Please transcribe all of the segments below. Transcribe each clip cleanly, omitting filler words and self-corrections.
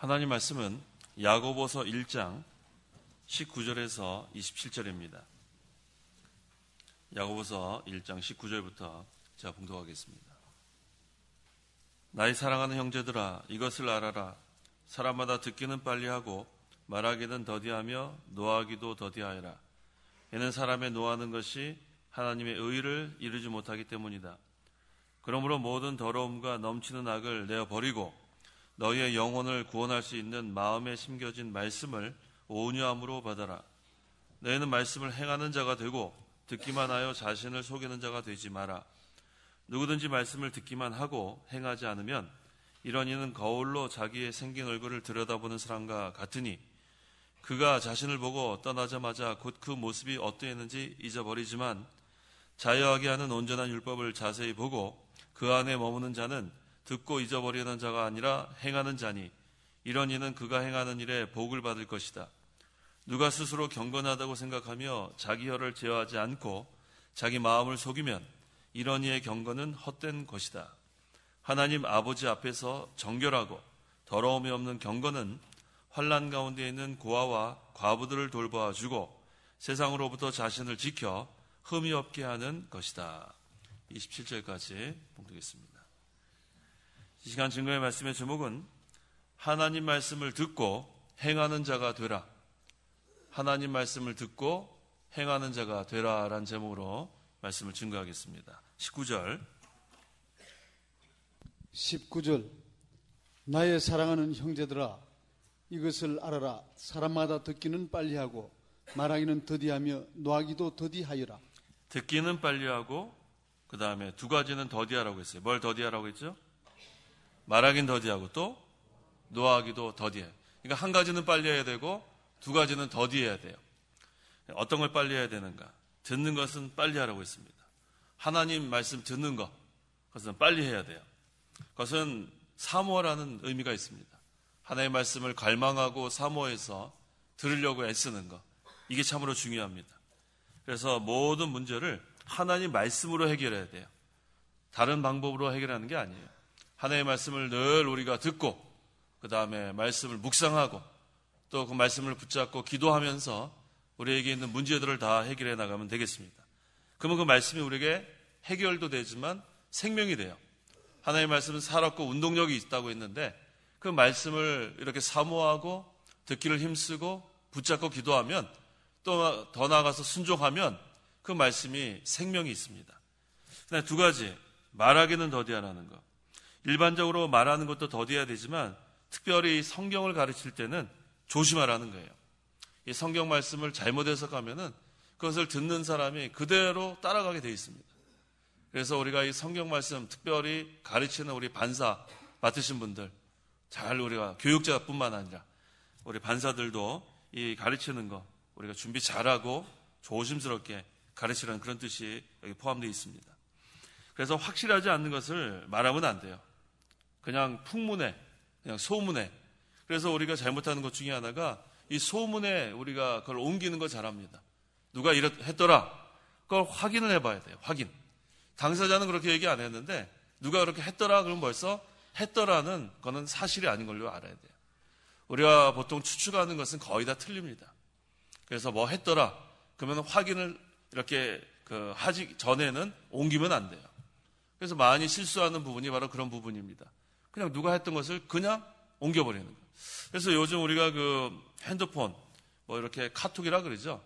하나님 말씀은 야고보서 1장 19절에서 27절입니다. 야고보서 1장 19절부터 제가 봉독하겠습니다. 나의 사랑하는 형제들아, 이것을 알아라. 사람마다 듣기는 빨리하고 말하기는 더디하며 노하기도 더디하여라. 이는 사람의 노하는 것이 하나님의 의를 이루지 못하기 때문이다. 그러므로 모든 더러움과 넘치는 악을 내어버리고 너희의 영혼을 구원할 수 있는 마음에 심겨진 말씀을 온유함으로 받아라. 너희는 말씀을 행하는 자가 되고 듣기만 하여 자신을 속이는 자가 되지 마라. 누구든지 말씀을 듣기만 하고 행하지 않으면 이런 이는 거울로 자기의 생긴 얼굴을 들여다보는 사람과 같으니 그가 자신을 보고 떠나자마자 곧 그 모습이 어떠했는지 잊어버리지만 자유하게 하는 온전한 율법을 자세히 보고 그 안에 머무는 자는 듣고 잊어버리는 자가 아니라 행하는 자니 이런 이는 그가 행하는 일에 복을 받을 것이다. 누가 스스로 경건하다고 생각하며 자기 혀를 제어하지 않고 자기 마음을 속이면 이런 이의 경건은 헛된 것이다. 하나님 아버지 앞에서 정결하고 더러움이 없는 경건은 환난 가운데 있는 고아와 과부들을 돌보아주고 세상으로부터 자신을 지켜 흠이 없게 하는 것이다. 27절까지 봉독했습니다. 이 시간 증거의 말씀의 제목은 하나님 말씀을 듣고 행하는 자가 되라. 하나님 말씀을 듣고 행하는 자가 되라 라는 제목으로 말씀을 증거하겠습니다. 19절 나의 사랑하는 형제들아, 이것을 알아라. 사람마다 듣기는 빨리하고 말하기는 더디하며 노하기도 더디하여라. 듣기는 빨리하고 그 다음에 두 가지는 더디하라고 했어요. 뭘 더디하라고 했죠? 말하긴 더디하고 또 노하기도 더디해요. 그러니까 한 가지는 빨리 해야 되고 두 가지는 더디해야 돼요. 어떤 걸 빨리 해야 되는가? 듣는 것은 빨리 하라고 했습니다. 하나님 말씀 듣는 것, 그것은 빨리 해야 돼요. 그것은 사모하라는 의미가 있습니다. 하나님의 말씀을 갈망하고 사모해서 들으려고 애쓰는 것, 이게 참으로 중요합니다. 그래서 모든 문제를 하나님 말씀으로 해결해야 돼요. 다른 방법으로 해결하는 게 아니에요. 하나님의 말씀을 늘 우리가 듣고 그 다음에 말씀을 묵상하고 또 그 말씀을 붙잡고 기도하면서 우리에게 있는 문제들을 다 해결해 나가면 되겠습니다. 그러면 그 말씀이 우리에게 해결도 되지만 생명이 돼요. 하나님의 말씀은 살았고 운동력이 있다고 했는데 그 말씀을 이렇게 사모하고 듣기를 힘쓰고 붙잡고 기도하면 또 더 나아가서 순종하면 그 말씀이 생명이 있습니다. 그다음에 두 가지, 말하기는 더디하라는 것. 일반적으로 말하는 것도 더디해야 되지만 특별히 성경을 가르칠 때는 조심하라는 거예요. 이 성경 말씀을 잘못 해석하면은 그것을 듣는 사람이 그대로 따라가게 되어 있습니다. 그래서 우리가 이 성경 말씀 특별히 가르치는 우리 반사 맡으신 분들, 잘 우리가 교육자뿐만 아니라 우리 반사들도 이 가르치는 거 우리가 준비 잘하고 조심스럽게 가르치라는 그런 뜻이 여기 포함되어 있습니다. 그래서 확실하지 않는 것을 말하면 안 돼요. 그냥 풍문에, 그냥 소문에. 그래서 우리가 잘못하는 것 중에 하나가 이 소문에 우리가 그걸 옮기는 거 잘합니다. 누가 했더라. 그걸 확인을 해봐야 돼요. 확인. 당사자는 그렇게 얘기 안 했는데 누가 그렇게 했더라 그러면 벌써 했더라는 거는 사실이 아닌 걸로 알아야 돼요. 우리가 보통 추측하는 것은 거의 다 틀립니다. 그래서 뭐 했더라 그러면 확인을 이렇게 하기 전에는 옮기면 안 돼요. 그래서 많이 실수하는 부분이 바로 그런 부분입니다. 그냥 누가 했던 것을 그냥 옮겨버리는 거예요. 그래서 요즘 우리가 핸드폰 뭐 이렇게 카톡이라 그러죠.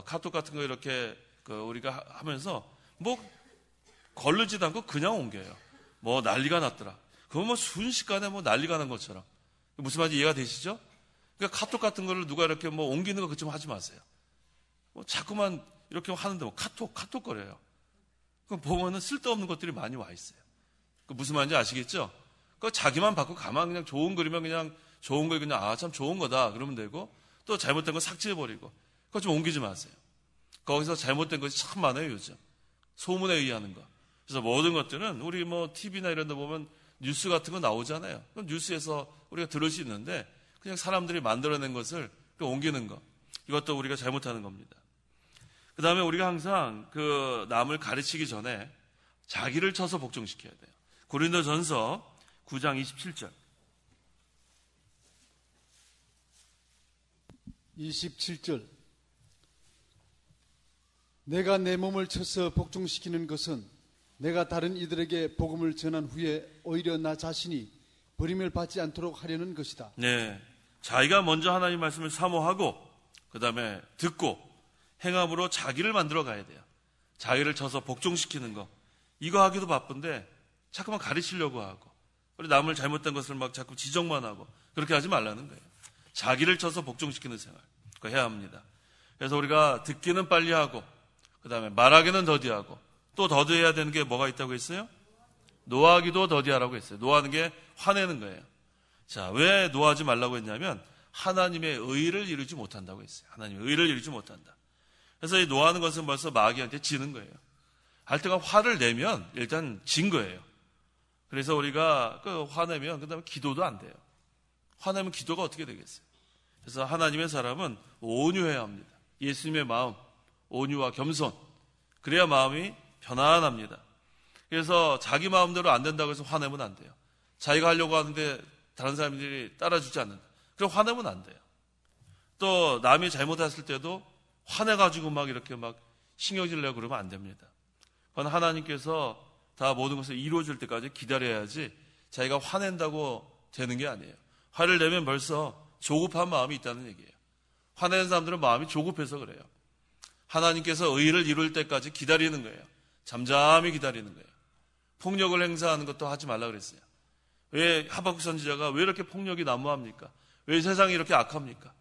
카톡 같은 거 이렇게 우리가 하면서 뭐 걸르지도 않고 그냥 옮겨요. 뭐 난리가 났더라. 그건 뭐 순식간에 뭐 난리가 난 것처럼. 무슨 말인지 이해가 되시죠? 그러니까 카톡 같은 거를 누가 이렇게 뭐 옮기는 거 좀 하지 마세요. 뭐 자꾸만 이렇게 하는데 뭐 카톡 거려요. 그럼 보면은 쓸데없는 것들이 많이 와 있어요. 무슨 말인지 아시겠죠? 자기만 받고 가만 그냥 좋은 글이면 그냥 좋은 걸 그냥 참 좋은 거다 그러면 되고 또 잘못된 거 삭제해버리고 그거 좀 옮기지 마세요. 거기서 잘못된 것이 참 많아요 요즘. 소문에 의하는 거. 그래서 모든 것들은 우리 뭐 TV나 이런 데 보면 뉴스 같은 거 나오잖아요. 그럼 뉴스에서 우리가 들을 수 있는데 그냥 사람들이 만들어낸 것을 옮기는 거. 이것도 우리가 잘못하는 겁니다. 그 다음에 우리가 항상 남을 가르치기 전에 자기를 쳐서 복종시켜야 돼요. 고린도전서 9장 27절. 27절. 내가 내 몸을 쳐서 복종시키는 것은 내가 다른 이들에게 복음을 전한 후에 오히려 나 자신이 버림을 받지 않도록 하려는 것이다. 네, 자기가 먼저 하나님 말씀을 사모하고 그 다음에 듣고 행함으로 자기를 만들어 가야 돼요. 자기를 쳐서 복종시키는 거, 이거 하기도 바쁜데 자꾸만 가르치려고 하고 우리 남을 잘못된 것을 막 자꾸 지적만 하고 그렇게 하지 말라는 거예요. 자기를 쳐서 복종시키는 생활, 그거 해야 합니다. 그래서 우리가 듣기는 빨리 하고 그 다음에 말하기는 더디하고 또 더디해야 되는 게 뭐가 있다고 했어요? 노하기도 더디하라고 했어요. 노하는 게 화내는 거예요. 자, 왜 노하지 말라고 했냐면 하나님의 의를 이루지 못한다고 했어요. 하나님의 의를 이루지 못한다. 그래서 이 노하는 것은 벌써 마귀한테 지는 거예요. 할 때가 화를 내면 일단 진 거예요. 그래서 우리가 화내면 그 다음에 기도도 안 돼요. 화내면 기도가 어떻게 되겠어요? 그래서 하나님의 사람은 온유해야 합니다. 예수님의 마음, 온유와 겸손, 그래야 마음이 편안합니다. 그래서 자기 마음대로 안 된다고 해서 화내면 안 돼요. 자기가 하려고 하는데 다른 사람들이 따라주지 않는다. 그럼 화내면 안 돼요. 또 남이 잘못했을 때도 화내가지고 막 이렇게 막 신경질 내고 그러면 안 됩니다. 그건 하나님께서 다 모든 것을 이루어줄 때까지 기다려야지 자기가 화낸다고 되는 게 아니에요. 화를 내면 벌써 조급한 마음이 있다는 얘기예요. 화내는 사람들은 마음이 조급해서 그래요. 하나님께서 의를 이룰 때까지 기다리는 거예요. 잠잠히 기다리는 거예요. 폭력을 행사하는 것도 하지 말라 그랬어요. 왜 하박국 선지자가 왜 이렇게 폭력이 난무합니까? 왜 세상이 이렇게 악합니까?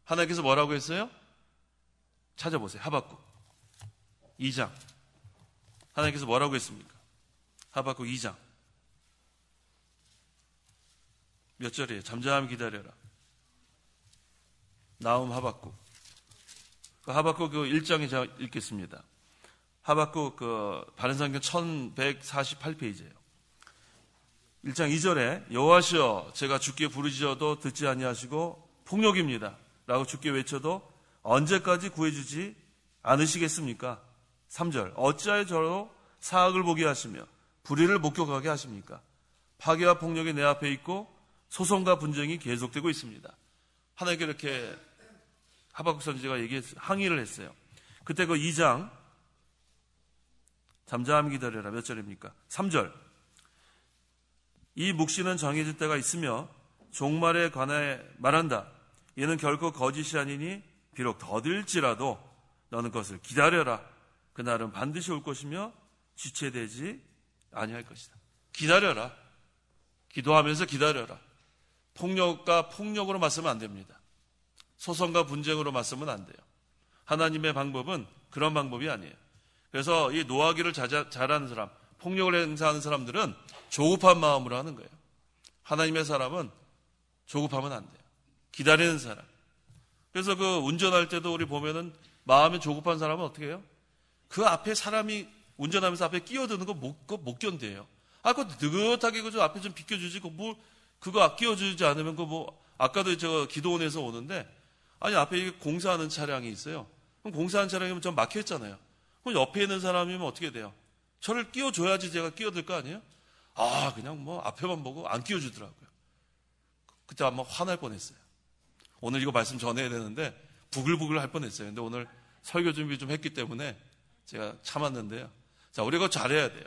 하나님께서 뭐라고 했어요? 찾아보세요. 하박국 2장. 하나님께서 뭐라고 했습니까? 하박국 2장. 몇 절이에요? 잠잠히 기다려라. 나움 하박국. 하박국 1장에 제가 읽겠습니다. 하박국 바른성경 1148페이지예요. 1장 2절에 여호와시여 제가 주께 부르짖어도 듣지 아니하시고 폭력입니다 라고 주께 외쳐도 언제까지 구해주지 않으시겠습니까? 3절 어찌하여 저로 사악을 보게 하시며 불의를 목격하게 하십니까? 파괴와 폭력이 내 앞에 있고 소송과 분쟁이 계속되고 있습니다. 하나님께 이렇게 하박국 선지자가 항의를 했어요. 그때 그 2장 잠잠히 기다려라 몇 절입니까? 3절 이 묵시는 정해질 때가 있으며 종말에 관하여 말한다. 이는 결코 거짓이 아니니 비록 더딜지라도 너는 그것을 기다려라. 그날은 반드시 올 것이며 지체되지 아니할 것이다. 기다려라. 기도하면서 기다려라. 폭력과 폭력으로 맞서면 안 됩니다. 소송과 분쟁으로 맞서면 안 돼요. 하나님의 방법은 그런 방법이 아니에요. 그래서 이 노하기를 잘하는 사람, 폭력을 행사하는 사람들은 조급한 마음으로 하는 거예요. 하나님의 사람은 조급하면 안 돼요. 기다리는 사람. 그래서 운전할 때도 우리 보면은 마음이 조급한 사람은 어떻게 해요? 그 앞에 사람이 운전하면서 앞에 끼어드는 거 못 견뎌요. 그거 느긋하게 그저 앞에 좀 비켜주지, 그거 끼워주지 않으면 아까도 저 기도원에서 오는데, 아니, 앞에 공사하는 차량이 있어요. 그럼 공사하는 차량이면 전 막혀있잖아요. 그럼 옆에 있는 사람이면 어떻게 돼요? 저를 끼워줘야지 제가 끼어들 거 아니에요? 그냥 앞에만 보고 안 끼워주더라고요. 그때 아마 화날 뻔했어요. 오늘 이거 말씀 전해야 되는데, 부글부글 할 뻔했어요. 근데 오늘 설교 준비 좀 했기 때문에 제가 참았는데요. 자, 우리가 그거 잘해야 돼요.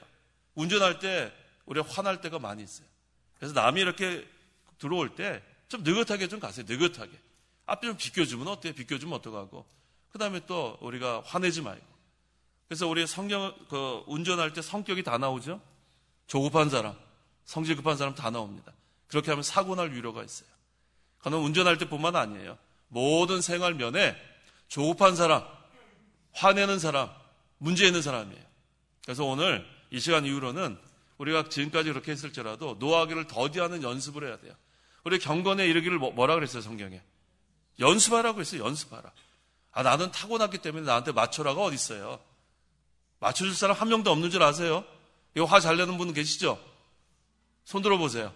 운전할 때 우리가 화날 때가 많이 있어요. 그래서 남이 이렇게 들어올 때 좀 느긋하게 좀 가세요. 느긋하게. 앞에 좀 비껴주면 어때요? 비껴주면 어떡하고. 그 다음에 또 우리가 화내지 말고. 그래서 우리 운전할 때 성격이 다 나오죠? 조급한 사람, 성질 급한 사람 다 나옵니다. 그렇게 하면 사고 날 위로가 있어요. 그건 운전할 때뿐만 아니에요. 모든 생활면에 조급한 사람, 화내는 사람, 문제 있는 사람이에요. 그래서 오늘 이 시간 이후로는 우리가 지금까지 그렇게 했을지라도 노하기를 더디하는 연습을 해야 돼요. 우리 경건에 이르기를 뭐라 그랬어요, 성경에? 연습하라고 했어요, 연습하라. 나는 타고났기 때문에 나한테 맞춰라가 어디 있어요? 맞춰줄 사람 한 명도 없는 줄 아세요? 이거 화 잘 내는 분 계시죠? 손 들어보세요.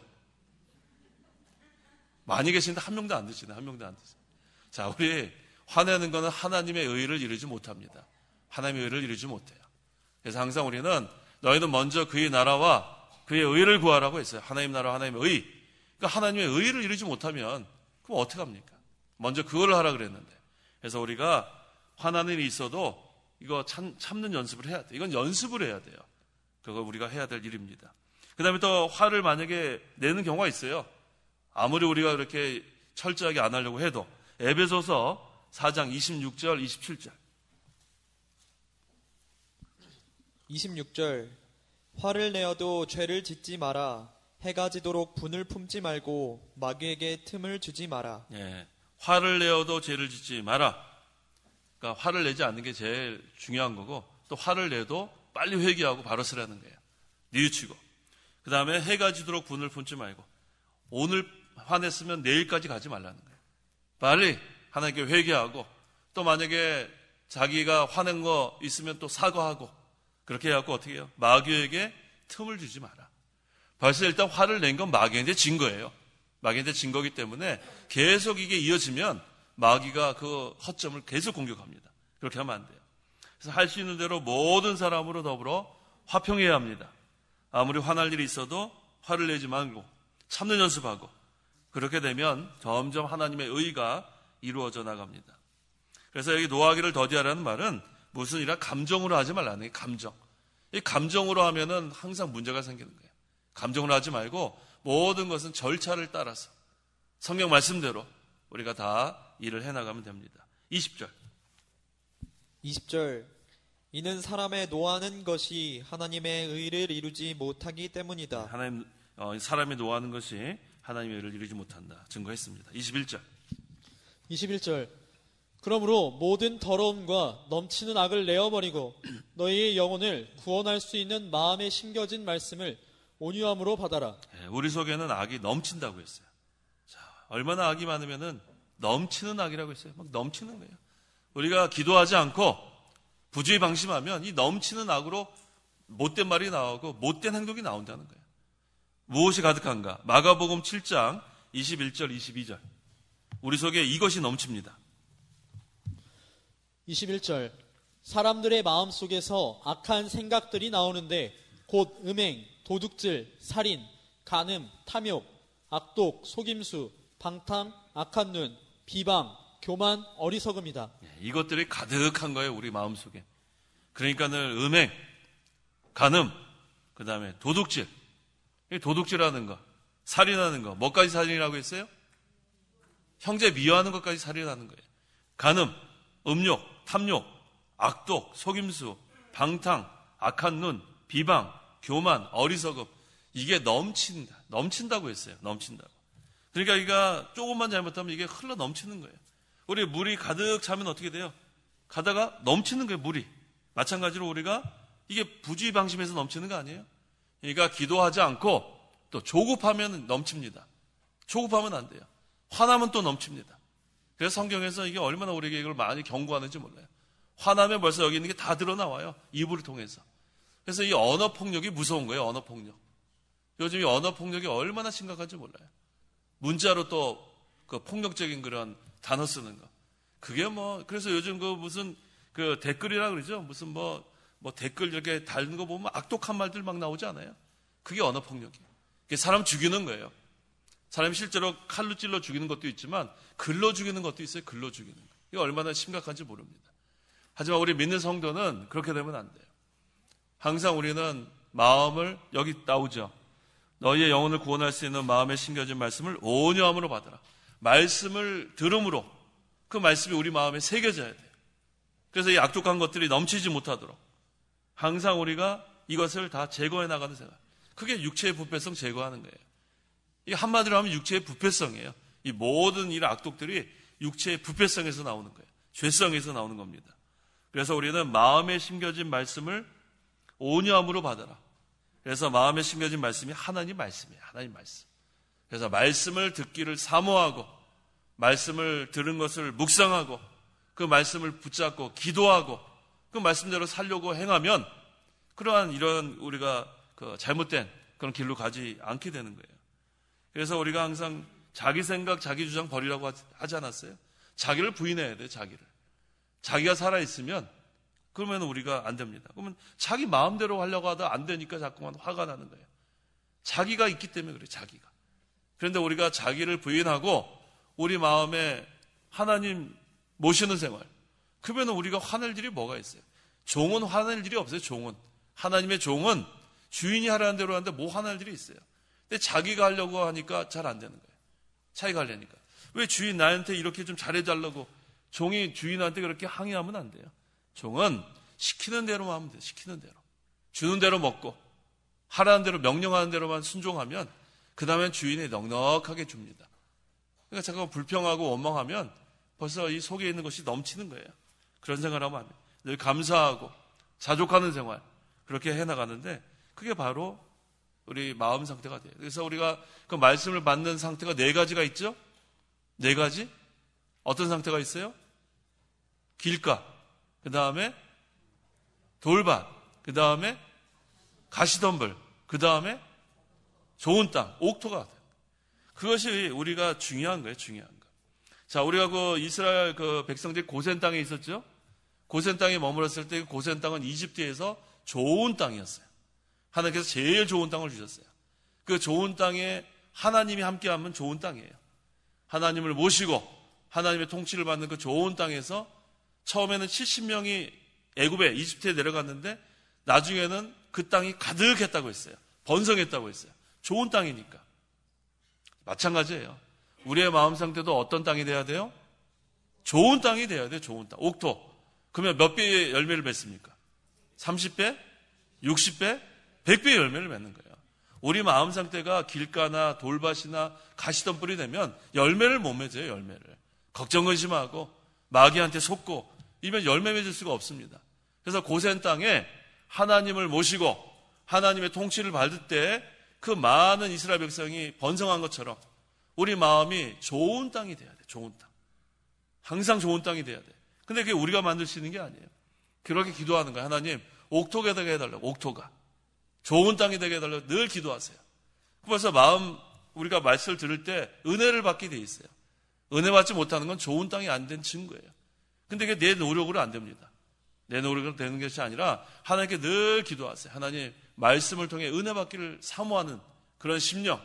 많이 계시는데 한 명도 안 드시네, 한 명도 안 드시네. 자, 우리 화내는 거는 하나님의 의를 이루지 못합니다. 하나님의 의를 이루지 못해요. 그래서 항상 우리는 너희는 먼저 그의 나라와 그의 의를 구하라고 했어요. 하나님 나라, 하나님의 의. 그러니까 하나님의 의를 이루지 못하면 그럼 어떻게 합니까? 먼저 그걸 하라 그랬는데 그래서 우리가 화나는 일이 있어도 이거 참는 연습을 해야 돼. 이건 연습을 해야 돼요. 그거 우리가 해야 될 일입니다. 그 다음에 또 화를 만약에 내는 경우가 있어요. 아무리 우리가 그렇게 철저하게 안 하려고 해도. 에베소서 4장 26절, 27절. 26절 화를 내어도 죄를 짓지 마라. 해가 지도록 분을 품지 말고 마귀에게 틈을 주지 마라. 예, 화를 내어도 죄를 짓지 마라. 그러니까 화를 내지 않는 게 제일 중요한 거고, 또 화를 내도 빨리 회개하고 바로 쓰라는 거예요. 뉘우치고. 그 다음에 해가 지도록 분을 품지 말고, 오늘 화냈으면 내일까지 가지 말라는 거예요. 빨리 하나님께 회개하고, 또 만약에 자기가 화낸 거 있으면 또 사과하고, 그렇게 해갖고 어떻게 해요? 마귀에게 틈을 주지 마라. 벌써 일단 화를 낸 건 마귀한테 진 거예요. 마귀한테 진 거기 때문에 계속 이게 이어지면 마귀가 그 허점을 계속 공격합니다. 그렇게 하면 안 돼요. 그래서 할 수 있는 대로 모든 사람으로 더불어 화평해야 합니다. 아무리 화날 일이 있어도 화를 내지 말고 참는 연습하고, 그렇게 되면 점점 하나님의 의가 이루어져 나갑니다. 그래서 여기 노하기를 더디하라는 말은 무슨 일이라 감정으로 하지 말라는 거예요. 감정. 이 감정으로 하면은 항상 문제가 생기는 거예요. 감정으로 하지 말고 모든 것은 절차를 따라서 성경 말씀대로 우리가 다 일을 해나가면 됩니다. 20절. 20절 이는 사람의 노하는 것이 하나님의 의를 이루지 못하기 때문이다. 사람이 노하는 것이 하나님의 의를 이루지 못한다. 증거했습니다. 21절. 21절 그러므로 모든 더러움과 넘치는 악을 내어버리고 너희의 영혼을 구원할 수 있는 마음에 심겨진 말씀을 온유함으로 받아라. 우리 속에는 악이 넘친다고 했어요. 자, 얼마나 악이 많으면은 넘치는 악이라고 했어요. 막 넘치는 거예요. 우리가 기도하지 않고 부주의 방심하면 이 넘치는 악으로 못된 말이 나오고 못된 행동이 나온다는 거예요. 무엇이 가득한가? 마가복음 7장 21절 22절. 우리 속에 이것이 넘칩니다. 21절 사람들의 마음속에서 악한 생각들이 나오는데 곧 음행, 도둑질, 살인, 간음, 탐욕, 악독, 속임수, 방탕, 악한 눈, 비방, 교만, 어리석음이다. 이것들이 가득한 거예요. 우리 마음속에. 그러니까는 음행, 간음, 그 다음에 도둑질, 도둑질하는 거, 살인하는 거, 뭐까지 살인이라고 했어요? 형제 미워하는 것까지 살인하는 거예요. 간음, 음욕, 탐욕, 악독, 속임수, 방탕, 악한 눈, 비방, 교만, 어리석음. 이게 넘친다고 했어요. 넘친다고. 그러니까 이가 조금만 잘못하면 이게 흘러 넘치는 거예요. 우리 물이 가득 차면 어떻게 돼요? 가다가 넘치는 거예요. 물이. 마찬가지로 우리가 이게 부주의 방심에서 넘치는 거 아니에요? 그러니까 기도하지 않고 또 조급하면 넘칩니다. 조급하면 안 돼요. 화나면 또 넘칩니다. 그래서 성경에서 이게 얼마나 우리에게 이걸 많이 경고하는지 몰라요. 화나면 벌써 여기 있는 게 다 드러나와요. 이불을 통해서. 그래서 이 언어폭력이 무서운 거예요. 언어폭력. 요즘 이 언어폭력이 얼마나 심각한지 몰라요. 문자로 또 그 폭력적인 그런 단어 쓰는 거. 그게 그래서 요즘 무슨 댓글이라 그러죠. 무슨 뭐 댓글 이렇게 달는 거 보면 악독한 말들 막 나오지 않아요? 그게 언어폭력이에요. 그게 사람 죽이는 거예요. 사람이 실제로 칼로 찔러 죽이는 것도 있지만 글로 죽이는 것도 있어요. 글로 죽이는 거. 이게 얼마나 심각한지 모릅니다. 하지만 우리 믿는 성도는 그렇게 되면 안 돼요. 항상 우리는 마음을, 여기 나오죠. 너희의 영혼을 구원할 수 있는 마음에 심겨진 말씀을 온유함으로 받아라. 말씀을 들음으로 그 말씀이 우리 마음에 새겨져야 돼요. 그래서 이 악독한 것들이 넘치지 못하도록 항상 우리가 이것을 다 제거해 나가는 생각. 그게 육체의 부패성 제거하는 거예요. 이게 한마디로 하면 육체의 부패성이에요. 이 모든 이 악독들이 육체의 부패성에서 나오는 거예요. 죄성에서 나오는 겁니다. 그래서 우리는 마음에 심겨진 말씀을 온유함으로 받아라. 그래서 마음에 심겨진 말씀이 하나님 말씀이에요. 하나님 말씀. 그래서 말씀을 듣기를 사모하고 말씀을 들은 것을 묵상하고 그 말씀을 붙잡고 기도하고 그 말씀대로 살려고 행하면 그러한 이런 우리가 잘못된 그런 길로 가지 않게 되는 거예요. 그래서 우리가 항상 자기 생각, 자기 주장 버리라고 하지 않았어요? 자기를 부인해야 돼요. 자기가 살아있으면 그러면 우리가 안 됩니다. 그러면 자기 마음대로 하려고 하다 안 되니까 자꾸만 화가 나는 거예요. 자기가 있기 때문에 그래요. 자기가. 그런데 우리가 자기를 부인하고 우리 마음에 하나님 모시는 생활. 그러면 우리가 화낼 일이 뭐가 있어요? 종은 화낼 일이 없어요. 종은. 하나님의 종은 주인이 하라는 대로 하는데 뭐 화낼 일이 있어요. 근데 자기가 하려고 하니까 잘 안 되는 거예요. 자기가 하려니까. 왜 주인 나한테 이렇게 좀 잘해달라고 종이 주인한테 그렇게 항의하면 안 돼요. 종은 시키는 대로만 하면 돼요. 시키는 대로. 주는 대로 먹고 하라는 대로 명령하는 대로만 순종하면 그 다음엔 주인이 넉넉하게 줍니다. 그러니까 잠깐 불평하고 원망하면 벌써 이 속에 있는 것이 넘치는 거예요. 그런 생각을 하면 안 돼요. 늘 감사하고 자족하는 생활 그렇게 해나가는데 그게 바로 우리 마음 상태가 돼요. 그래서 우리가 그 말씀을 받는 상태가 4가지가 있죠? 4가지? 어떤 상태가 있어요? 길가, 그 다음에 돌밭, 그 다음에 가시덤불, 그 다음에 좋은 땅, 옥토가 돼요. 그것이 우리가 중요한 거예요, 중요한 거. 자, 우리가 그 이스라엘 그 백성들이 고센 땅에 있었죠? 고센 땅에 머물렀을 때 그 고센 땅은 이집트에서 좋은 땅이었어요. 하나님께서 제일 좋은 땅을 주셨어요. 그 좋은 땅에 하나님이 함께하면 좋은 땅이에요. 하나님을 모시고 하나님의 통치를 받는 그 좋은 땅에서 처음에는 70명이 애굽에 이집트에 내려갔는데 나중에는 그 땅이 가득했다고 했어요. 번성했다고 했어요. 좋은 땅이니까. 마찬가지예요. 우리의 마음 상태도 어떤 땅이 돼야 돼요? 좋은 땅이 돼야 돼요. 좋은 땅. 옥토. 그러면 몇 배의 열매를 맺습니까? 30배? 60배? 100배의 열매를 맺는 거예요. 우리 마음 상태가 길가나 돌밭이나 가시덤불이 되면 열매를 못 맺어요. 열매를. 걱정 근심하고 마귀한테 속고 이면 열매 맺을 수가 없습니다. 그래서 고센 땅에 하나님을 모시고 하나님의 통치를 받을 때 그 많은 이스라엘 백성이 번성한 것처럼 우리 마음이 좋은 땅이 돼야 돼. 좋은 땅. 항상 좋은 땅이 돼야 돼. 근데 그게 우리가 만들 수 있는 게 아니에요. 그렇게 기도하는 거예요. 하나님 옥토가 되게 해달라고. 옥토가. 좋은 땅이 되게 해달라고 늘 기도하세요. 그래서 마음 우리가 말씀을 들을 때 은혜를 받게 돼 있어요. 은혜 받지 못하는 건 좋은 땅이 안 된 증거예요. 근데 그게 내 노력으로 안 됩니다. 내 노력으로 되는 것이 아니라 하나님께 늘 기도하세요. 하나님 말씀을 통해 은혜 받기를 사모하는 그런 심령.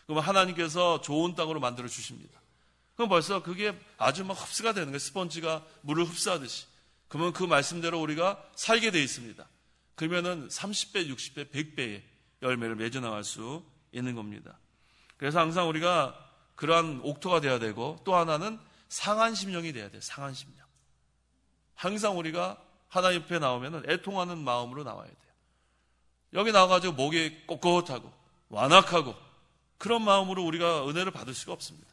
그러면 하나님께서 좋은 땅으로 만들어 주십니다. 그럼 벌써 그게 아주 막 흡수가 되는 거예요. 스펀지가 물을 흡수하듯이. 그러면 그 말씀대로 우리가 살게 돼 있습니다. 그러면은 30배, 60배, 100배의 열매를 맺어나갈 수 있는 겁니다. 그래서 항상 우리가 그러한 옥토가 돼야 되고 또 하나는 상한 심령이 돼야 돼요. 상한 심령. 항상 우리가 하나님 앞에 나오면은 애통하는 마음으로 나와야 돼요. 여기 나와가지고 목이 꼿꼿하고 완악하고 그런 마음으로 우리가 은혜를 받을 수가 없습니다.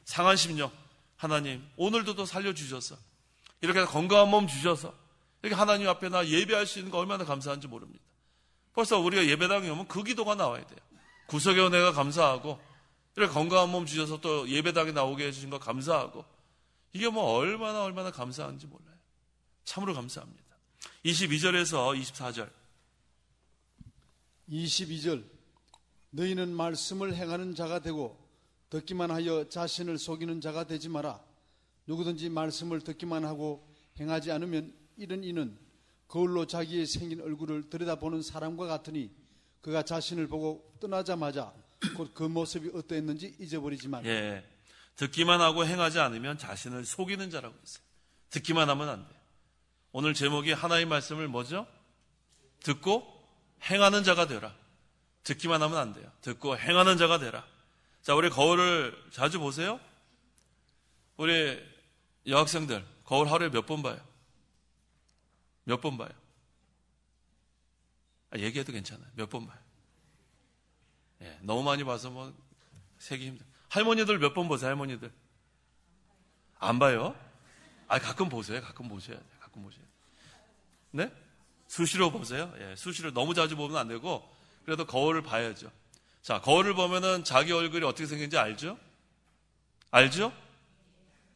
상한 심령. 하나님 오늘도 또 살려주셔서 이렇게 건강한 몸 주셔서 이렇게 하나님 앞에 나 예배할 수 있는 거 얼마나 감사한지 모릅니다. 벌써 우리가 예배당에 오면 그 기도가 나와야 돼요. 구속의 은혜가 감사하고 이렇게 건강한 몸 주셔서 또 예배당에 나오게 해주신 거 감사하고 이게 뭐 얼마나 감사한지 몰라요. 참으로 감사합니다. 22절에서 24절 22절 너희는 말씀을 행하는 자가 되고 듣기만 하여 자신을 속이는 자가 되지 마라. 누구든지 말씀을 듣기만 하고 행하지 않으면 이런 이는 거울로 자기의 생긴 얼굴을 들여다보는 사람과 같으니 그가 자신을 보고 떠나자마자 곧 그 모습이 어떠했는지 잊어버리지만 듣기만 하고 행하지 않으면 자신을 속이는 자라고 했어요. 듣기만 하면 안 돼요. 오늘 제목이 하나님의 말씀을 뭐죠? 듣고 행하는 자가 되라. 듣기만 하면 안 돼요. 듣고 행하는 자가 되라. 자, 우리 거울을 자주 보세요? 우리 여학생들 거울 하루에 몇 번 봐요? 몇 번 봐요? 얘기해도 괜찮아요. 몇 번 봐요? 너무 많이 봐서 뭐 세기 힘들어요. 할머니들 몇 번 보세요? 할머니들 안 봐요? 가끔 보세요. 가끔 보셔야 돼요. 가끔 보셔야 돼요. 네? 수시로 보세요. 수시로 너무 자주 보면 안 되고 그래도 거울을 봐야죠. 자, 거울을 보면은 자기 얼굴이 어떻게 생긴지 알죠? 알죠?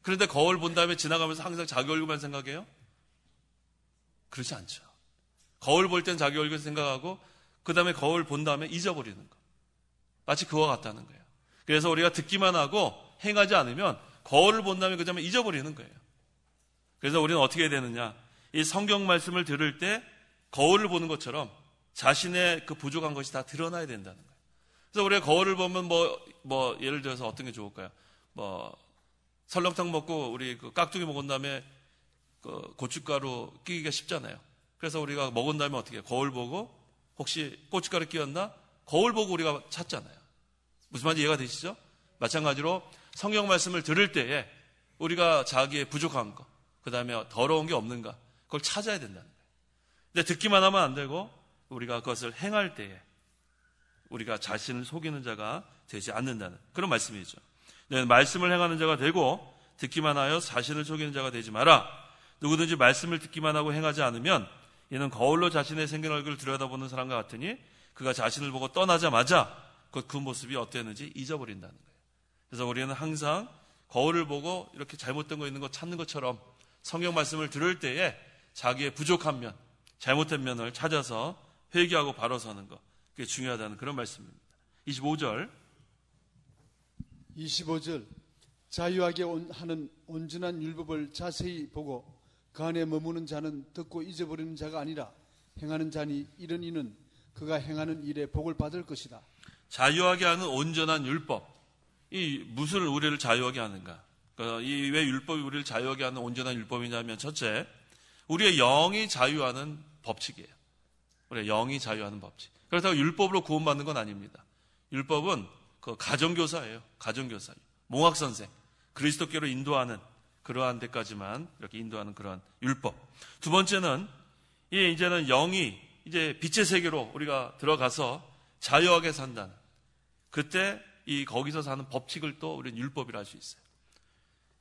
그런데 거울 본 다음에 지나가면서 항상 자기 얼굴만 생각해요? 그렇지 않죠. 거울 볼 땐 자기 얼굴 생각하고 그 다음에 거울 본 다음에 잊어버리는 거. 마치 그와 같다는 거예요. 그래서 우리가 듣기만 하고 행하지 않으면 거울을 본 다음에 그 다음에 잊어버리는 거예요. 그래서 우리는 어떻게 해야 되느냐. 이 성경 말씀을 들을 때 거울을 보는 것처럼 자신의 그 부족한 것이 다 드러나야 된다는 거예요. 그래서 우리가 거울을 보면 뭐 예를 들어서 어떤 게 좋을까요? 설렁탕 먹고 우리 그 깍두기 먹은 다음에 그 고춧가루 끼기가 쉽잖아요. 그래서 우리가 먹은 다음에 어떻게 해요? 거울 보고 혹시 고춧가루 끼었나? 거울 보고 우리가 찾잖아요. 무슨 말인지 이해가 되시죠? 마찬가지로 성경 말씀을 들을 때에 우리가 자기의 부족한 거, 그 다음에 더러운 게 없는가, 그걸 찾아야 된다는 거예요. 근데 듣기만 하면 안 되고 우리가 그것을 행할 때에 우리가 자신을 속이는 자가 되지 않는다는 그런 말씀이죠. 네, 말씀을 행하는 자가 되고 듣기만 하여 자신을 속이는 자가 되지 마라. 누구든지 말씀을 듣기만 하고 행하지 않으면 이는 거울로 자신의 생긴 얼굴을 들여다보는 사람과 같으니 그가 자신을 보고 떠나자마자 곧 그 모습이 어땠는지 잊어버린다는 거예요. 그래서 우리는 항상 거울을 보고 이렇게 잘못된 거 있는 거 찾는 것처럼 성경 말씀을 들을 때에 자기의 부족한 면, 잘못된 면을 찾아서 회개하고 바로 서는 것, 그게 중요하다는 그런 말씀입니다. 25절 자유하게 하는 온전한 율법을 자세히 보고 그 안에 머무는 자는 듣고 잊어버리는 자가 아니라 행하는 자니 이런 이는 그가 행하는 일에 복을 받을 것이다. 자유하게 하는 온전한 율법. 이 무슨 우리를 자유하게 하는가? 이 왜 율법이 우리를 자유하게 하는 온전한 율법이냐면 첫째, 우리의 영이 자유하는 법칙이에요. 우리의 영이 자유하는 법칙. 그렇다고 율법으로 구원받는 건 아닙니다. 율법은 그 가정교사예요. 가정교사. 몽학선생. 그리스도께로 인도하는 그러한 데까지만 이렇게 인도하는 그러한 율법. 두 번째는 이제는 영이 이제 빛의 세계로 우리가 들어가서 자유하게 산다는 그때 거기서 사는 법칙을 또 우리는 율법이라 할 수 있어요.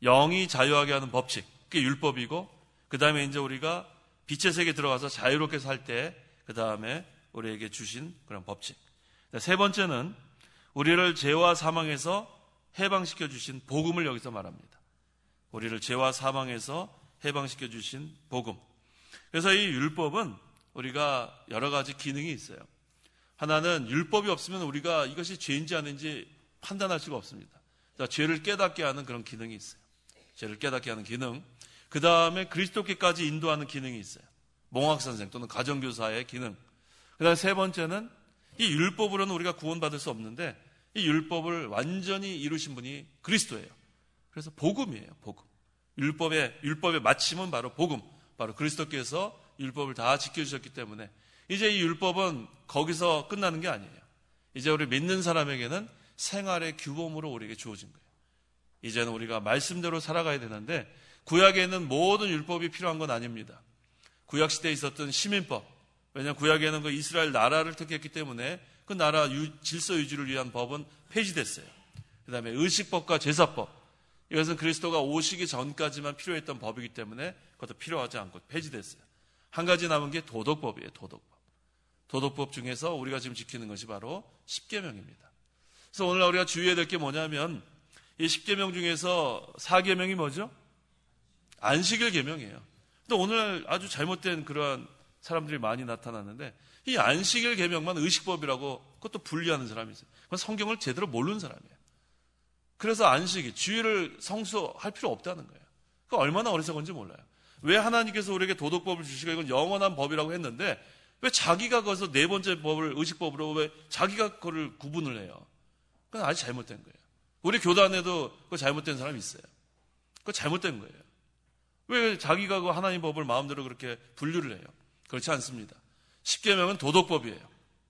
영이 자유하게 하는 법칙, 그게 율법이고 그 다음에 이제 우리가 빛의 세계에 들어가서 자유롭게 살 때 그 다음에 우리에게 주신 그런 법칙. 세 번째는 우리를 죄와 사망에서 해방시켜 주신 복음을 여기서 말합니다. 우리를 죄와 사망에서 해방시켜 주신 복음. 그래서 이 율법은 우리가 여러 가지 기능이 있어요. 하나는 율법이 없으면 우리가 이것이 죄인지 아닌지 판단할 수가 없습니다. 죄를 깨닫게 하는 그런 기능이 있어요. 죄를 깨닫게 하는 기능. 그 다음에 그리스도께까지 인도하는 기능이 있어요. 몽학선생 또는 가정교사의 기능. 그 다음에 세 번째는 이 율법으로는 우리가 구원받을 수 없는데 이 율법을 완전히 이루신 분이 그리스도예요. 그래서 복음이에요. 복음. 율법의 마침은 바로 복음. 바로 그리스도께서 율법을 다 지켜주셨기 때문에 이제 이 율법은 거기서 끝나는 게 아니에요. 이제 우리 믿는 사람에게는 생활의 규범으로 우리에게 주어진 거예요. 이제는 우리가 말씀대로 살아가야 되는데 구약에는 모든 율법이 필요한 건 아닙니다. 구약시대에 있었던 시민법, 왜냐하면 구약에는 그 이스라엘 나라를 택했기 때문에 그 나라 질서 유지를 위한 법은 폐지됐어요. 그 다음에 의식법과 제사법, 이것은 그리스도가 오시기 전까지만 필요했던 법이기 때문에 그것도 필요하지 않고 폐지됐어요. 한 가지 남은 게 도덕법이에요. 도덕법 중에서 우리가 지금 지키는 것이 바로 십계명입니다. 그래서 오늘 우리가 주의해야 될 게 뭐냐면 이 십계명 중에서 4계명이 뭐죠? 안식일 계명이에요. 또 오늘 아주 잘못된 그러한 사람들이 많이 나타났는데 이 안식일 계명만 의식법이라고 그것도 분리하는 사람이 있어요. 그건 성경을 제대로 모르는 사람이에요. 그래서 안식일, 주일을 성수할 필요 없다는 거예요. 그 얼마나 어리석은지 몰라요. 왜 하나님께서 우리에게 도덕법을 주시고 이건 영원한 법이라고 했는데 왜 자기가 거기서 네 번째 법을 의식법으로 왜 자기가 그걸 구분을 해요? 그건 아주 잘못된 거예요. 우리 교단에도 그 잘못된 사람이 있어요. 그거 잘못된 거예요. 왜 자기가 그 하나님 법을 마음대로 그렇게 분류를 해요? 그렇지 않습니다. 10계명은 도덕법이에요.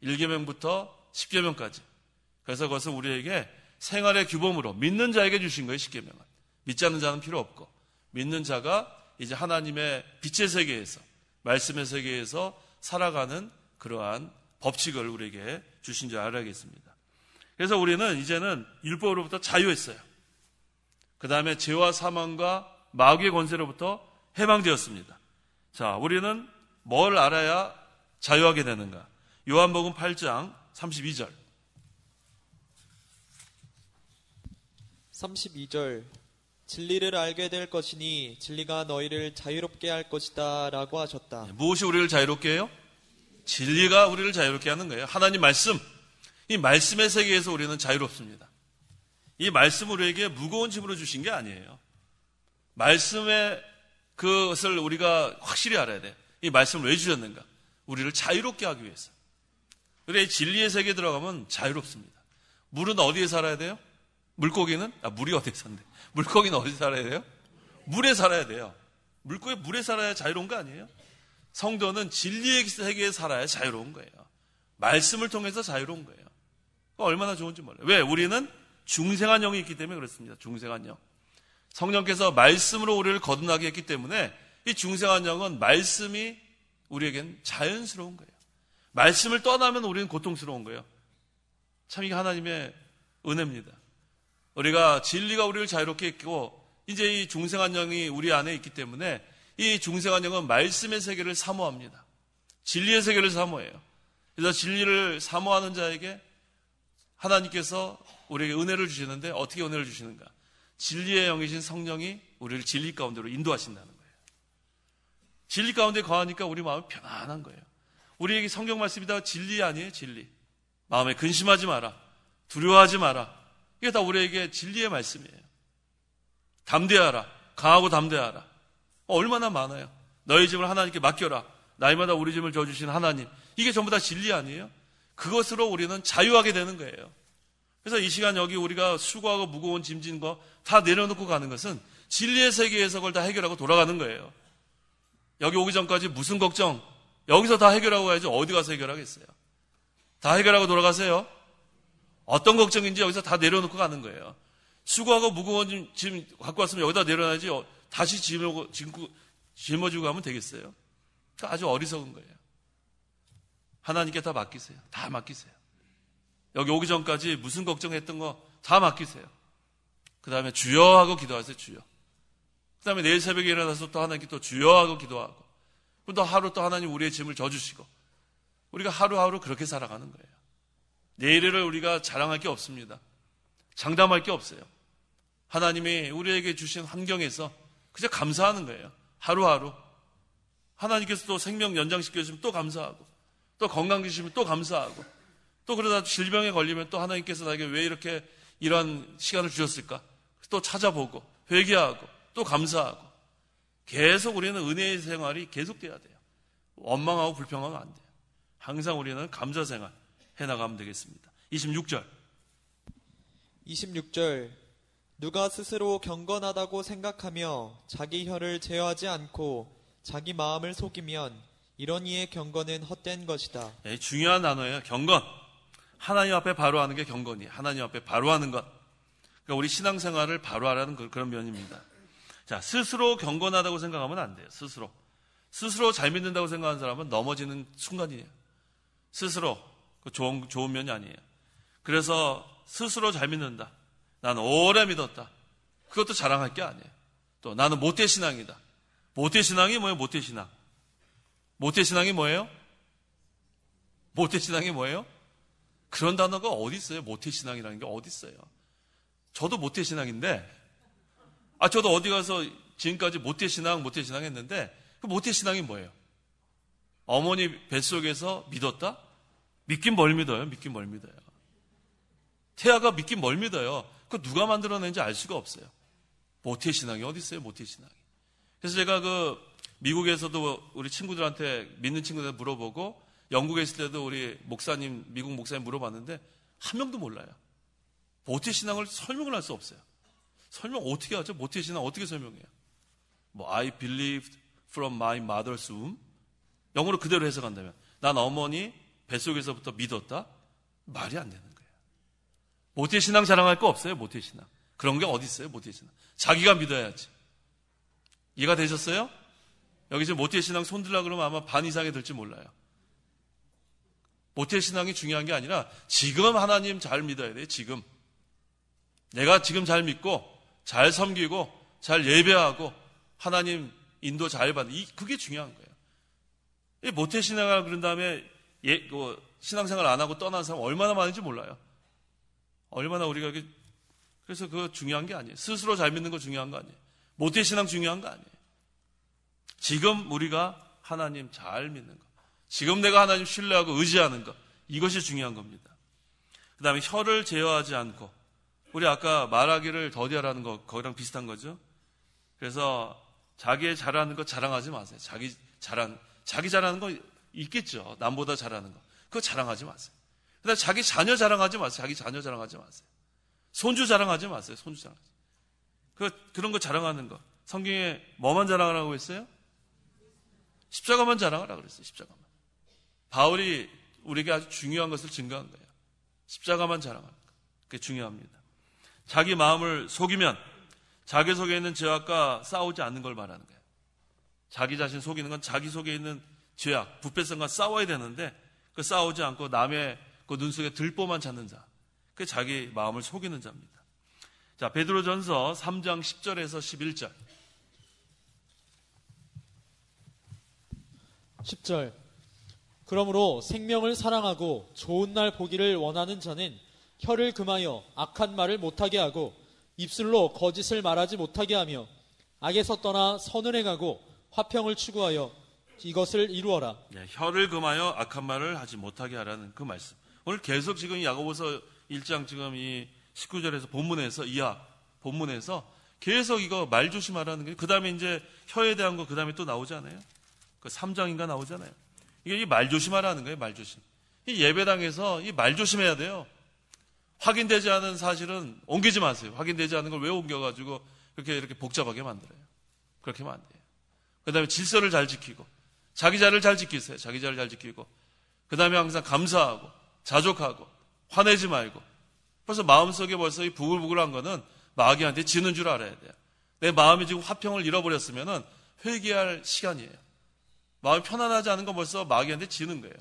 1계명부터 10계명까지. 그래서 그것은 우리에게 생활의 규범으로 믿는 자에게 주신 거예요. 10계명은. 믿지 않는 자는 필요 없고 믿는 자가 이제 하나님의 빛의 세계에서 말씀의 세계에서 살아가는 그러한 법칙을 우리에게 주신 줄 알아야겠습니다. 그래서 우리는 이제는 율법으로부터 자유했어요. 그 다음에 죄와 사망과 마귀의 권세로부터 해방되었습니다. 자, 우리는 뭘 알아야 자유하게 되는가? 요한복음 8장 32절. 32절. 진리를 알게 될 것이니 진리가 너희를 자유롭게 할 것이다 라고 하셨다. 무엇이 우리를 자유롭게 해요? 진리가 우리를 자유롭게 하는 거예요. 하나님 말씀. 이 말씀의 세계에서 우리는 자유롭습니다. 이 말씀 우리에게 무거운 짐으로 주신 게 아니에요. 말씀의 그것을 우리가 확실히 알아야 돼요. 이 말씀을 왜 주셨는가? 우리를 자유롭게 하기 위해서. 그래 진리의 세계에 들어가면 자유롭습니다. 물은 어디에 살아야 돼요? 물고기는 물이 어디 있었는데 물고기는 어디 살아야 돼요? 물에 살아야 돼요. 물고기 물에 살아야 자유로운 거 아니에요? 성도는 진리의 세계에 살아야 자유로운 거예요. 말씀을 통해서 자유로운 거예요. 얼마나 좋은지 몰라요. 왜? 우리는 중생한 영이 있기 때문에 그렇습니다. 중생한 영. 성령께서 말씀으로 우리를 거듭나게 했기 때문에 이 중생한 영은 말씀이 우리에겐 자연스러운 거예요. 말씀을 떠나면 우리는 고통스러운 거예요. 참 이게 하나님의 은혜입니다. 우리가 진리가 우리를 자유롭게 했고 이제 이 중생한 영이 우리 안에 있기 때문에 이 중생한 영은 말씀의 세계를 사모합니다. 진리의 세계를 사모해요. 그래서 진리를 사모하는 자에게 하나님께서 우리에게 은혜를 주시는데 어떻게 은혜를 주시는가? 진리의 영이신 성령이 우리를 진리 가운데로 인도하신다는 거예요. 진리 가운데 거하니까 우리 마음이 편안한 거예요. 우리에게 성경 말씀이 다 진리 아니에요? 진리. 마음에 근심하지 마라. 두려워하지 마라. 이게 다 우리에게 진리의 말씀이에요. 담대하라. 강하고 담대하라. 얼마나 많아요. 너희 짐을 하나님께 맡겨라. 날마다 우리 짐을 져주신 하나님. 이게 전부 다 진리 아니에요? 그것으로 우리는 자유하게 되는 거예요. 그래서 이 시간 여기 우리가 수고하고 무거운 짐진 거 다 내려놓고 가는 것은 진리의 세계에서 그걸 다 해결하고 돌아가는 거예요. 여기 오기 전까지 무슨 걱정 여기서 다 해결하고 가야지 어디 가서 해결하겠어요. 다 해결하고 돌아가세요. 어떤 걱정인지 여기서 다 내려놓고 가는 거예요. 수고하고 무거운 짐 갖고 왔으면 여기다 내려놔야지 다시 짊어지고 가면 되겠어요. 아주 어리석은 거예요. 하나님께 다 맡기세요. 다 맡기세요. 여기 오기 전까지 무슨 걱정했던 거 다 맡기세요. 그 다음에 주여 하고 기도하세요. 주여. 그 다음에 내일 새벽에 일어나서 또 하나님께 또 주여 하고 기도하고 또 하루 또 하나님 우리의 짐을 져주시고 우리가 하루하루 그렇게 살아가는 거예요. 내일을 우리가 자랑할 게 없습니다. 장담할 게 없어요. 하나님이 우리에게 주신 환경에서 그저 감사하는 거예요. 하루하루. 하나님께서 또 생명 연장시켜주시면 또 감사하고 또 건강 주시면 또 감사하고 또 그러다 질병에 걸리면 또 하나님께서 나에게 왜 이렇게 이런 시간을 주셨을까? 또 찾아보고 회개하고 또 감사하고 계속 우리는 은혜의 생활이 계속돼야 돼요. 원망하고 불평하면 안 돼요. 항상 우리는 감사 생활 해나가면 되겠습니다. 26절 누가 스스로 경건하다고 생각하며 자기 혀를 제어하지 않고 자기 마음을 속이면 이런 이의 경건은 헛된 것이다. 네, 중요한 단어예요. 경건. 하나님 앞에 바로 하는 게 경건이에요. 하나님 앞에 바로 하는 것. 그러니까 우리 신앙생활을 바로 하라는 그런 면입니다. 자, 스스로 경건하다고 생각하면 안 돼요. 스스로 잘 믿는다고 생각하는 사람은 넘어지는 순간이에요. 스스로 좋은 면이 아니에요. 그래서 스스로 잘 믿는다. 나는 오래 믿었다. 그것도 자랑할 게 아니에요. 또 나는 모태신앙이다. 모태신앙이 뭐예요? 모태신앙. 모태신앙이 뭐예요? 모태신앙이 뭐예요? 그런 단어가 어디 있어요? 모태신앙이라는 게 어디 있어요? 저도 모태신앙인데, 저도 어디 가서 지금까지 모태신앙 했는데, 그 모태신앙이 뭐예요? 어머니 뱃속에서 믿었다? 믿긴 뭘 믿어요? 믿긴 뭘 믿어요? 태아가 믿긴 뭘 믿어요? 그거 누가 만들어낸지 알 수가 없어요. 모태신앙이 어디 있어요? 모태신앙이. 그래서 제가 미국에서도 우리 친구들한테, 믿는 친구들 물어보고, 영국에 있을 때도 우리 목사님, 미국 목사님 물어봤는데, 한 명도 몰라요. 모태신앙을 설명을 할 수 없어요. 설명 어떻게 하죠? 모태신앙 어떻게 설명해요? I believed from my mother's womb. 영어로 그대로 해석한다면, 난 어머니 뱃속에서부터 믿었다? 말이 안 되는 거예요. 모태신앙 자랑할 거 없어요, 모태신앙. 그런 게 어디 있어요, 모태신앙. 자기가 믿어야지. 이해가 되셨어요? 여기 지금 모태신앙 손들라 그러면 아마 반 이상이 될지 몰라요. 모태신앙이 중요한 게 아니라 지금 하나님 잘 믿어야 돼요. 지금. 내가 지금 잘 믿고 잘 섬기고 잘 예배하고 하나님 인도 잘 받는 그게 중요한 거예요. 모태신앙을 그런 다음에 신앙생활 안 하고 떠난 사람 얼마나 많은지 몰라요. 얼마나 우리가 그래서 그거 중요한 게 아니에요. 스스로 잘 믿는 거 중요한 거 아니에요. 모태신앙 중요한 거 아니에요. 지금 우리가 하나님 잘 믿는 거. 지금 내가 하나님 신뢰하고 의지하는 것. 이것이 중요한 겁니다. 그 다음에 혀를 제어하지 않고 우리 아까 말하기를 더디하라는 거 거기랑 비슷한 거죠. 그래서 자기의 잘하는 거 자랑하지 마세요. 자기 잘하는 거 있겠죠. 남보다 잘하는 거. 그거 자랑하지 마세요. 그다음에 자기 자녀 자랑하지 마세요. 자기 자녀 자랑하지 마세요. 손주 자랑하지 마세요. 손주 자랑. 그런 거 자랑하는 거. 성경에 뭐만 자랑하라고 했어요? 십자가만 자랑하라고 그랬어요. 십자가만. 바울이 우리에게 아주 중요한 것을 증거한 거예요. 십자가만 자랑하는 거. 그게 중요합니다. 자기 마음을 속이면 자기 속에 있는 죄악과 싸우지 않는 걸 말하는 거예요. 자기 자신 속이는 건 자기 속에 있는 죄악, 부패성과 싸워야 되는데 그 싸우지 않고 남의 그 눈 속에 들보만 찾는 자. 그게 자기 마음을 속이는 자입니다. 자, 베드로전서 3장 10절에서 11절. 10절. 그러므로 생명을 사랑하고 좋은 날 보기를 원하는 자는 혀를 금하여 악한 말을 못하게 하고 입술로 거짓을 말하지 못하게 하며 악에서 떠나 선을 행하고 화평을 추구하여 이것을 이루어라. 네, 혀를 금하여 악한 말을 하지 못하게 하라는 그 말씀. 오늘 계속 지금 야고보서 1장 지금 이 19절에서 본문에서 본문에서 계속 이거 말 조심하라는 거예요. 그 다음에 이제 혀에 대한 거 그 다음에 또 나오잖아요. 그 3장인가 나오잖아요. 이게 이 말 조심하라는 거예요. 말 조심. 이 예배당에서 이 말 조심해야 돼요. 확인되지 않은 사실은 옮기지 마세요. 확인되지 않은 걸 왜 옮겨가지고 이렇게 복잡하게 만들어요. 그렇게 하면 안 돼요. 그 다음에 질서를 잘 지키고 자기 자를 잘 지키세요. 자기 자를 잘 지키고 그 다음에 항상 감사하고 자족하고 화내지 말고. 벌써 마음속에 벌써 이 부글부글한 거는 마귀한테 지는 줄 알아야 돼요. 내 마음이 지금 화평을 잃어버렸으면은 회개할 시간이에요. 마음이 편안하지 않은 건 벌써 마귀한테 지는 거예요.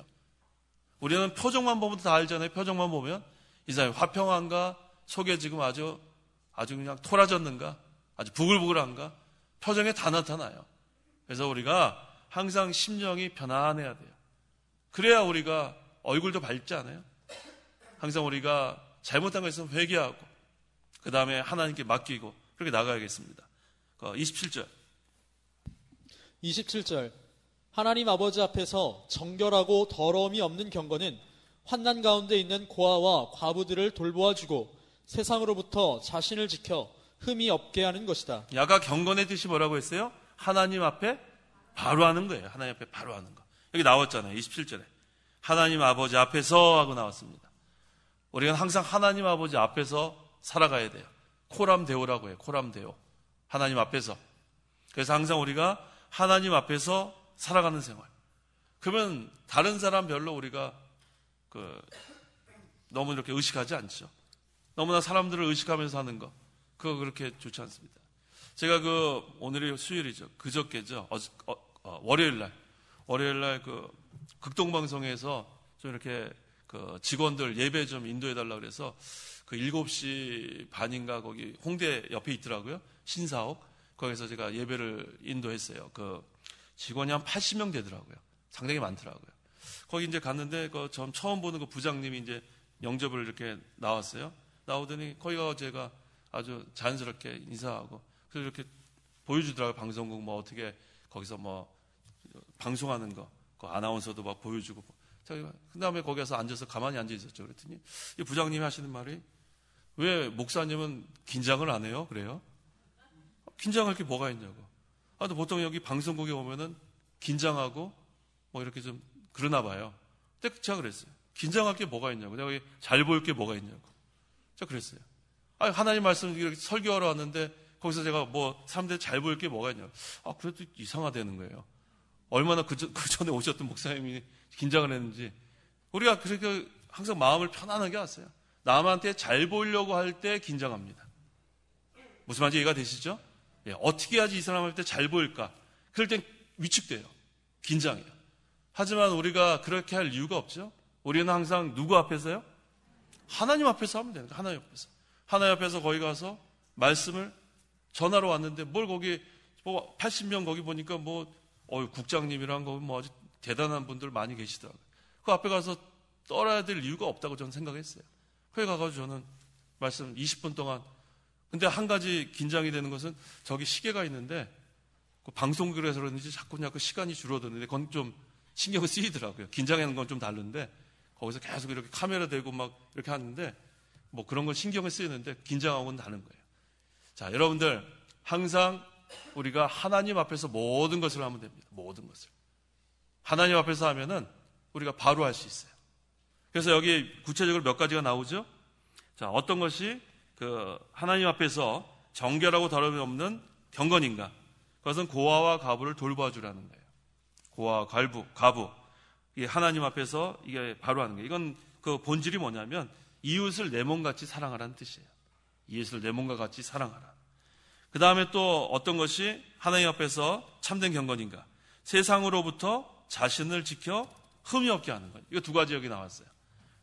우리는 표정만 보면 다 알잖아요. 표정만 보면 이 사람이 화평한가, 속에 지금 아주 그냥 토라졌는가, 아주 부글부글한가, 표정에 다 나타나요. 그래서 우리가 항상 심령이 편안해야 돼요. 그래야 우리가 얼굴도 밝지 않아요. 항상 우리가 잘못한 것에서 회개하고 그 다음에 하나님께 맡기고 그렇게 나가야겠습니다. 27절. 27절. 하나님 아버지 앞에서 정결하고 더러움이 없는 경건은 환난 가운데 있는 고아와 과부들을 돌보아주고 세상으로부터 자신을 지켜 흠이 없게 하는 것이다. 아까 경건의 뜻이 뭐라고 했어요? 하나님 앞에 바로 하는 거예요. 하나님 앞에 바로 하는 거. 여기 나왔잖아요. 27절에. 하나님 아버지 앞에서 하고 나왔습니다. 우리가 항상 하나님 아버지 앞에서 살아가야 돼요. 코람데오라고 해요. 코람데오. 하나님 앞에서. 그래서 항상 우리가 하나님 앞에서 살아가는 생활. 그러면 다른 사람 별로 우리가 너무 이렇게 의식하지 않죠. 너무나 사람들을 의식하면서 하는 거. 그거 그렇게 좋지 않습니다. 제가 오늘이 수요일이죠. 그저께죠. 월요일날 극동방송에서 좀 이렇게 직원들 예배 좀 인도해달라고 그래서 7시 반인가 거기 홍대 옆에 있더라고요. 신사옥. 거기서 제가 예배를 인도했어요. 직원이 한 80명 되더라고요. 상당히 많더라고요. 거기 이제 갔는데 처음 보는 부장님이 이제 영접을 이렇게 나왔어요. 나오더니 거기 가서 제가 아주 자연스럽게 인사하고 그래서 이렇게 보여주더라고요. 방송국 어떻게 거기서 방송하는 거, 아나운서도 막 보여주고. 그 다음에 거기 가서 앉아서 가만히 앉아 있었죠. 그랬더니 이 부장님이 하시는 말이 왜 목사님은 긴장을 안 해요? 그래요? 긴장할 게 뭐가 있냐고. 근데 보통 여기 방송국에 오면은 긴장하고 이렇게 좀 그러나 봐요. 근데 제가 그랬어요. 긴장할 게 뭐가 있냐고. 내가 잘 보일 게 뭐가 있냐고. 제가 그랬어요. 하나님 말씀 이렇게 설교하러 왔는데 거기서 제가 사람들이 잘 보일 게 뭐가 있냐고. 그래도 이상하다는 거예요. 얼마나 그 전에 오셨던 목사님이 긴장을 했는지. 우리가 그렇게 항상 마음을 편안하게 하세요. 남한테 잘 보이려고 할 때 긴장합니다. 무슨 말인지 이해가 되시죠? 어떻게 해야지 이 사람한테 잘 보일까? 그럴 땐 위축돼요. 긴장해요. 하지만 우리가 그렇게 할 이유가 없죠. 우리는 항상 누구 앞에서요? 하나님 앞에서 하면 되는 거예요. 하나님 앞에서. 하나님 앞에서 거기 가서 말씀을 전하러 왔는데 뭘 거기 80명 거기 보니까 국장님이랑 거기 아주 대단한 분들 많이 계시더라고요. 그 앞에 가서 떨어야 될 이유가 없다고 저는 생각했어요. 거기 가가지고 저는 말씀 20분 동안. 근데 한 가지 긴장이 되는 것은 저기 시계가 있는데 방송국에서 그런지 자꾸 시간이 줄어드는데 그건 좀 신경이 쓰이더라고요. 긴장하는 건 좀 다른데 거기서 계속 이렇게 카메라 대고 이렇게 하는데 그런 건 신경이 쓰이는데 긴장하고는 다른 거예요. 자, 여러분들 항상 우리가 하나님 앞에서 모든 것을 하면 됩니다. 모든 것을. 하나님 앞에서 하면은 우리가 바로 할 수 있어요. 그래서 여기 구체적으로 몇 가지가 나오죠? 자, 어떤 것이 그 하나님 앞에서 정결하고 더러움이 없는 경건인가? 그것은 고아와 과부를 돌봐주라는 거예요. 고아와 과부. 이게 하나님 앞에서 이게 바로 하는 거예요. 이건 그 본질이 뭐냐면 이웃을 내 몸같이 사랑하라는 뜻이에요. 이웃을 내 몸과 같이 사랑하라. 그 다음에 또 어떤 것이 하나님 앞에서 참된 경건인가? 세상으로부터 자신을 지켜 흠이 없게 하는 거예요. 이거 두 가지 여기 나왔어요.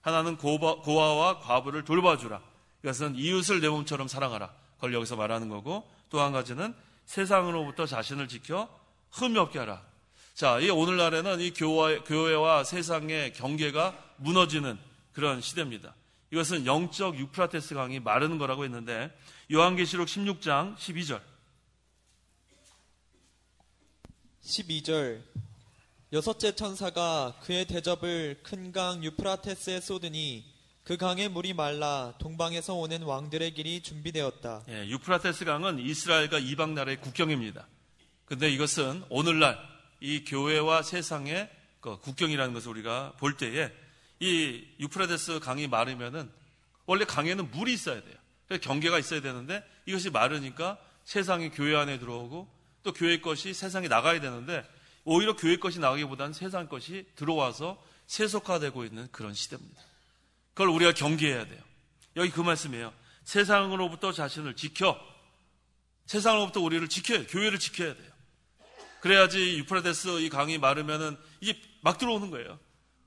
하나는 고아와 과부를 돌봐주라. 이것은 이웃을 내 몸처럼 사랑하라. 그걸 여기서 말하는 거고, 또 한 가지는 세상으로부터 자신을 지켜 흠이 없게 하라. 자, 이 오늘날에는 이 교회와 세상의 경계가 무너지는 그런 시대입니다. 이것은 영적 유프라테스 강이 마르는 거라고 했는데, 요한계시록 16장 12절. 12절. 여섯째 천사가 그의 대접을 큰 강 유프라테스에 쏟으니 그 강의 물이 말라 동방에서 오는 왕들의 길이 준비되었다. 예, 유프라테스 강은 이스라엘과 이방 나라의 국경입니다. 근데 이것은 오늘날 이 교회와 세상의 그 국경이라는 것을 우리가 볼 때에 이 유프라테스 강이 마르면은 원래 강에는 물이 있어야 돼요. 그래서 경계가 있어야 되는데 이것이 마르니까 세상이 교회 안에 들어오고 또 교회 것이 세상에 나가야 되는데 오히려 교회 것이 나가기보다는 세상 것이 들어와서 세속화되고 있는 그런 시대입니다. 그걸 우리가 경계해야 돼요. 여기 그 말씀이에요. 세상으로부터 자신을 지켜, 세상으로부터 우리를 지켜야 돼요. 교회를 지켜야 돼요. 그래야지 유프라테스 이 강이 마르면은 이게 막 들어오는 거예요.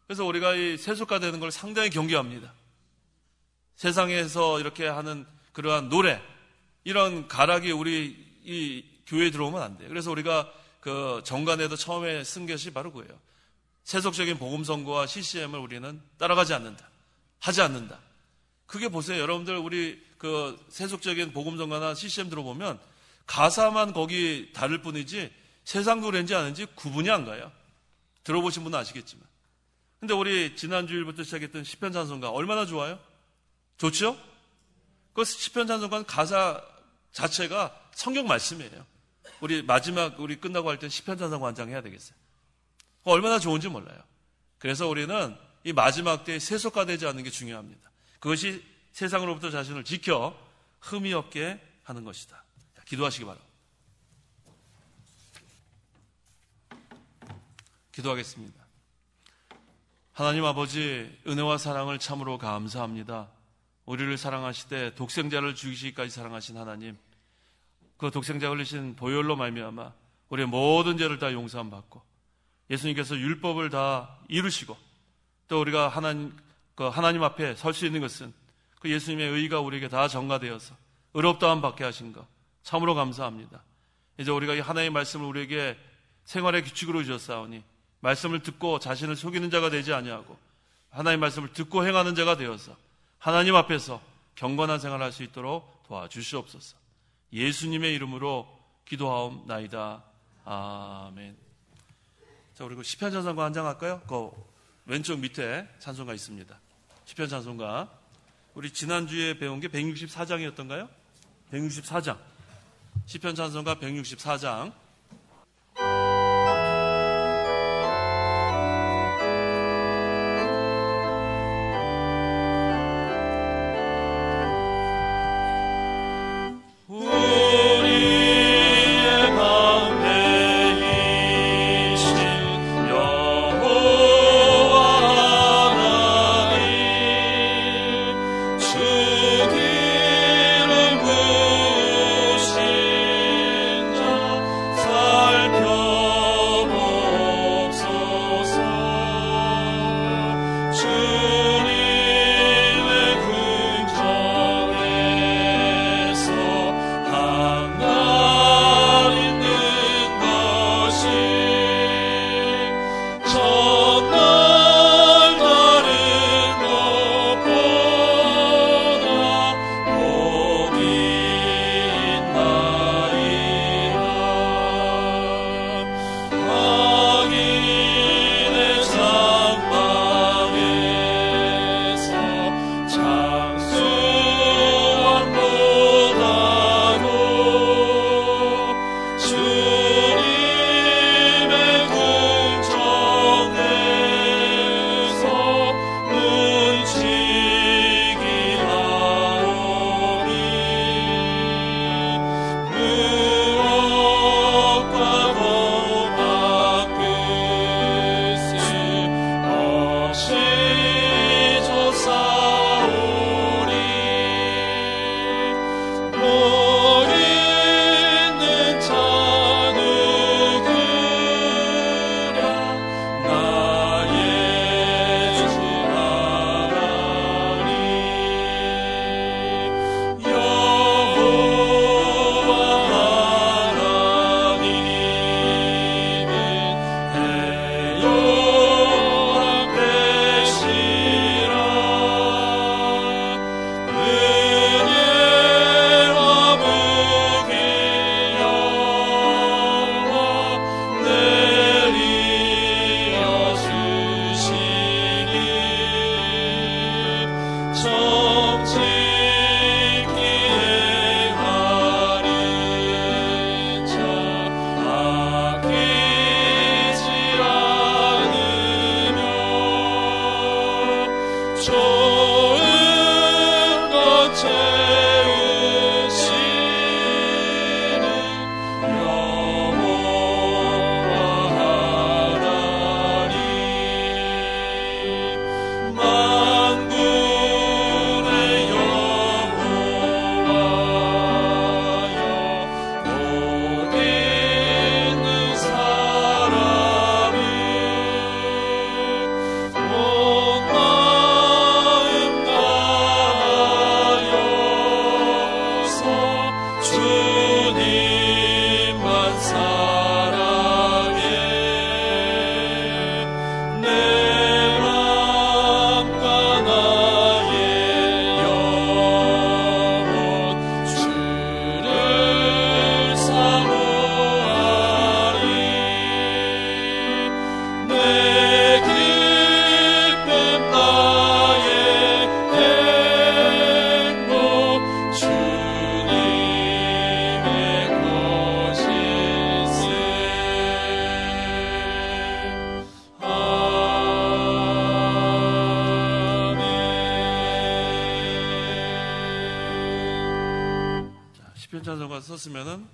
그래서 우리가 이 세속화되는 걸 상당히 경계합니다. 세상에서 이렇게 하는 그러한 노래, 이런 가락이 우리 이 교회에 들어오면 안 돼요. 그래서 우리가 그 정관에도 처음에 쓴 것이 바로 그거예요. 세속적인 복음 선거와 CCM을 우리는 따라가지 않는다. 하지 않는다. 그게 보세요. 여러분들 우리 그 세속적인 복음 선거나 CCM 들어보면 가사만 거기 다를 뿐이지 세상 노래인지 아닌지 구분이 안 가요. 들어보신 분은 아시겠지만. 근데 우리 지난 주일부터 시작했던 시편 찬송가 얼마나 좋아요? 좋죠? 그 시편 찬송가는 가사 자체가 성경 말씀이에요. 우리 마지막 우리 끝나고 할 때 시편 찬송 완장해야 되겠어요. 얼마나 좋은지 몰라요. 그래서 우리는 이 마지막 때에 세속화되지 않는 게 중요합니다. 그것이 세상으로부터 자신을 지켜 흠이 없게 하는 것이다. 기도하시기 바랍니다. 기도하겠습니다. 하나님 아버지, 은혜와 사랑을 참으로 감사합니다. 우리를 사랑하시되 독생자를 죽이시기까지 사랑하신 하나님, 그 독생자 흘리신 보혈로 말미암아 우리의 모든 죄를 다 용서함 받고 예수님께서 율법을 다 이루시고 또 우리가 하나님 앞에 설 수 있는 것은 그 예수님의 의가 우리에게 다 전가되어서 의롭다함 받게 하신 것 참으로 감사합니다. 이제 우리가 이 하나님의 말씀을 우리에게 생활의 규칙으로 주셨사오니 말씀을 듣고 자신을 속이는 자가 되지 아니하고 하나님의 말씀을 듣고 행하는 자가 되어서 하나님 앞에서 경건한 생활을 할 수 있도록 도와주시옵소서. 예수님의 이름으로 기도하옵나이다. 아멘. 자, 우리 그 시편 찬송가 한 장 할까요? 그 왼쪽 밑에 찬송가 있습니다. 시편 찬송가. 우리 지난주에 배운 게 164장이었던가요? 164장. 시편 찬송가 164장. 주 성경 찬송가 썼으면은